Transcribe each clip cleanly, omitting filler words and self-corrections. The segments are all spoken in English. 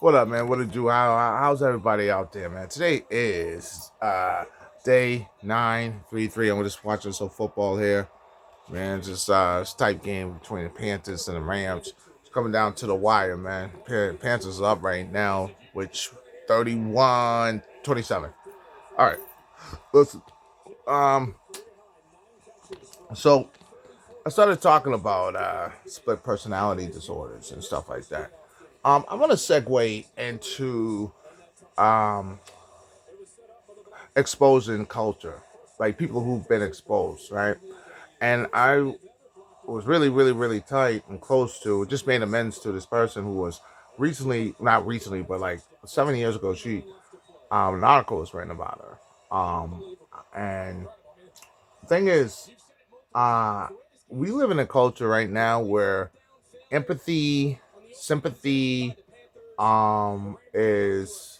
What up, man? What it do? How's everybody out there, man? Today is day 933. I'm just watching some football here, man. Just this tight game between the Panthers and the Rams. It's coming down to the wire, man. Panthers are up right now, which 31-27. All right, listen. Um, so I started talking about split personality disorders and stuff like that. I'm gonna segue into um exposing culture, like people who've been exposed, right? And I was really, really, really tight and close to, just made amends to this person who was recently, not recently, but like 7 years ago, an article was written about her. And the thing is, uh, we live in a culture right now where empathy, sympathy, is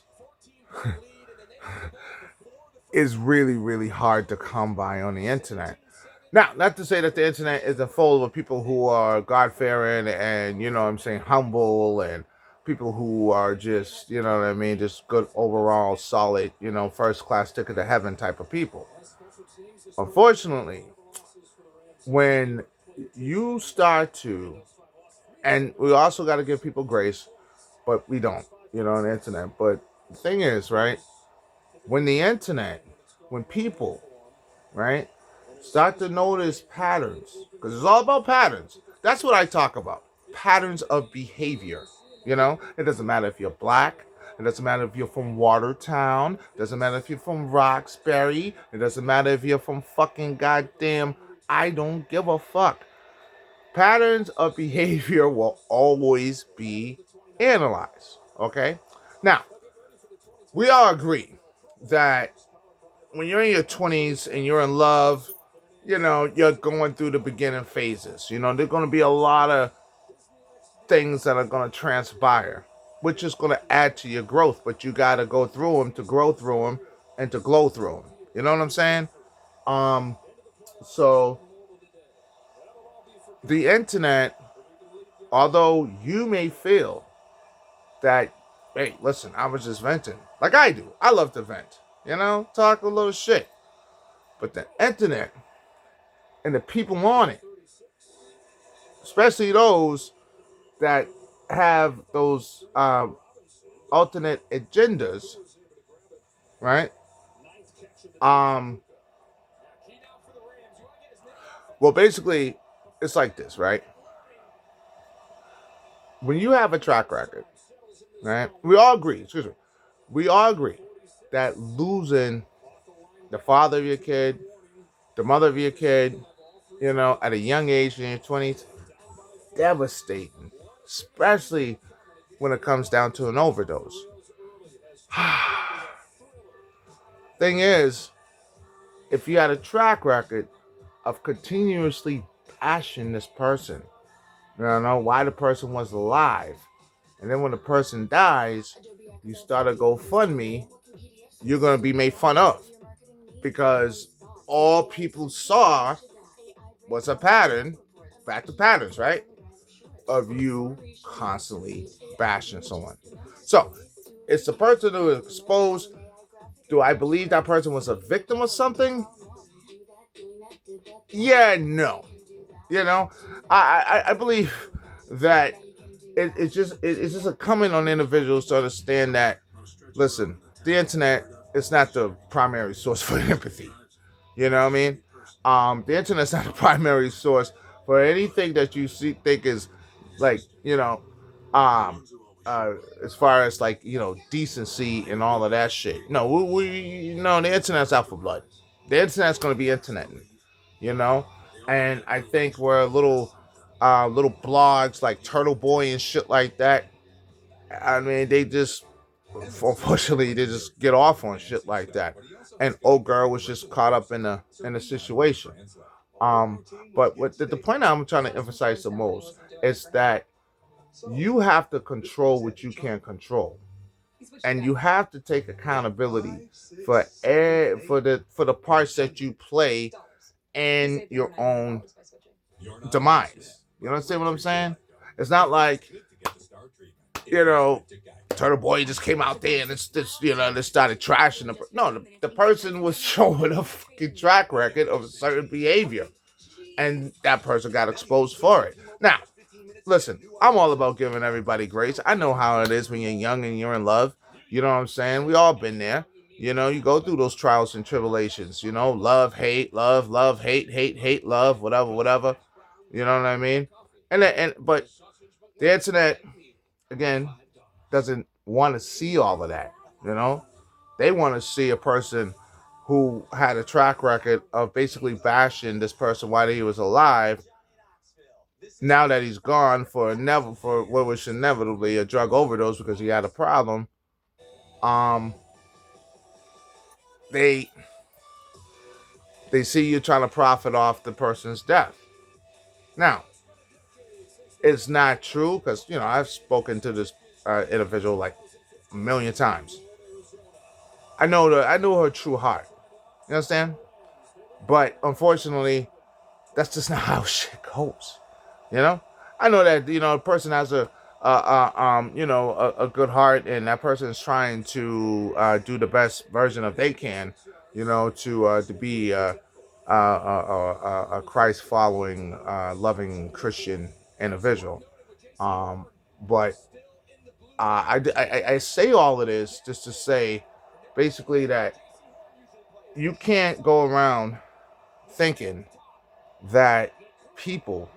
is really, really hard to come by on the internet. Now, not to say that the internet isn't full of people who are God fearing and, you know what I'm saying, humble and people who are just, you know what I mean, just good overall, solid, first class ticket to heaven type of people. Unfortunately, when you start to, and we also got to give people grace, but we don't, on the internet. But the thing is, right, when the internet, when people, right, start to notice patterns, because it's all about patterns. That's what I talk about. Patterns of behavior. It doesn't matter if you're black. It doesn't matter if you're from Watertown. It doesn't matter if you're from Roxbury. It doesn't matter if you're from fucking goddamn. I don't give a fuck. Patterns of behavior will always be analyzed. Okay? Now, we all agree that when you're in your 20s and you're in love, you're going through the beginning phases. There's going to be a lot of things that are going to transpire, which is going to add to your growth, but you got to go through them to grow through them and to glow through them. You know what I'm saying? Um, so the internet, although you may feel that, hey, listen, I was just venting, like I do. I love to vent, talk a little shit. But the internet and the people on it, especially those that have those alternate agendas, right? Um, well, basically, it's like this, right? When you have a track record, right? We all agree, excuse me, we all agree that losing the father of your kid, the mother of your kid, at a young age in your 20s, devastating, especially when it comes down to an overdose. Thing is, if you had a track record of continuously bashing this person, why the person was alive, and then when the person dies, you start a GoFundMe, you're gonna be made fun of because all people saw was a pattern, back to patterns, right? Of you constantly bashing someone. So it's the person who is exposed. Do I believe that person was a victim of something? Yeah, no. I believe that it's just a comment on individuals to understand that, listen, the internet is not the primary source for empathy. You know what I mean? The internet's not the primary source for anything that you think is like, um as far as like, decency and all of that shit. No, no, the internet's out for blood. The internet's gonna be internet, you know? And I think where little blogs like Turtle Boy and shit like that, I mean, they just, unfortunately, they just get off on shit like that. And old girl was just caught up in the situation. Um, but the point I'm trying to emphasize the most is that you have to control what you can't control, and you have to take accountability for the parts that you play in your own demise. You understand what I'm saying? It's not like, you know Turtle Boy just came out there and they started trashing the. No, the person was showing a fucking track record of a certain behavior, and that person got exposed for it. Now, listen, I'm all about giving everybody grace. I know how it is when you're young and you're in love. You know what I'm saying? We all been there. You go through those trials and tribulations. Love, hate, love, hate, hate, hate, love, whatever, whatever. You know what I mean? But the internet again doesn't want to see all of that. They want to see a person who had a track record of basically bashing this person while he was alive. Now that he's gone for what was inevitably a drug overdose because he had a problem, they see you trying to profit off the person's death. Now, it's not true because I've spoken to this individual like a million times. I know her true heart. You understand? But unfortunately, that's just not how shit goes. I know that a person has a good heart, and that person is trying to do the best version of they can, to be a Christ following, loving Christian individual. But I say all of this just to say, basically, that you can't go around thinking that people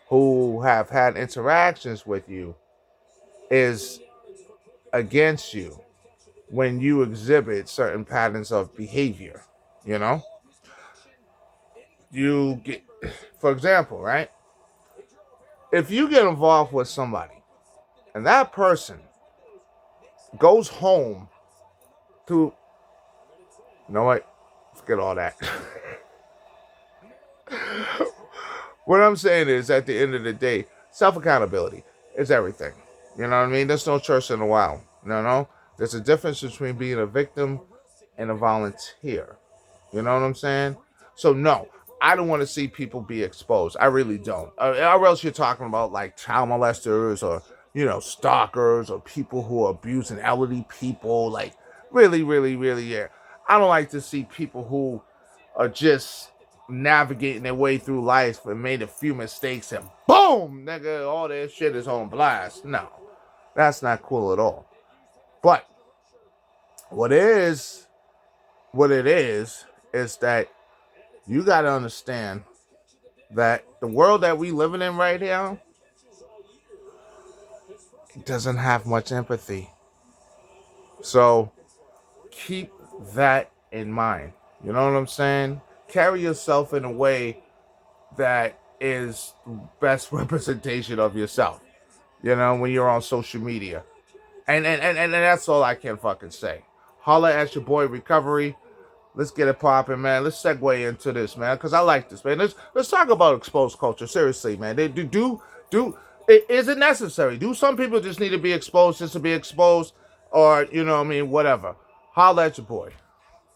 who have had interactions with you is against you when you exhibit certain patterns of behavior. You get, for example, right? If you get involved with somebody and that person goes home to, you know what? Forget all that. What I'm saying is, at the end of the day, self-accountability is everything. You know what I mean? There's no church in the wild. No. There's a difference between being a victim and a volunteer. You know what I'm saying? So, no, I don't want to see people be exposed. I really don't. Or else you're talking about, like, child molesters or, stalkers or people who are abusing elderly people. Like, really, really, really, yeah. I don't like to see people who are just navigating their way through life and made a few mistakes and boom, nigga, all their shit is on blast. No, that's not cool at all. But what it is that you got to understand that the world that we living in right now doesn't have much empathy. So keep that in mind. You know what I'm saying? Carry yourself in a way that is best representation of yourself, when you're on social media. And that's all I can fucking say. Holla at your boy Recovery. Let's get it popping, man. Let's segue into this, man, because I like this, man. Let's talk about exposed culture. Seriously, man. Is it necessary? Do some people just need to be exposed just to be exposed? Or, whatever. Holla at your boy.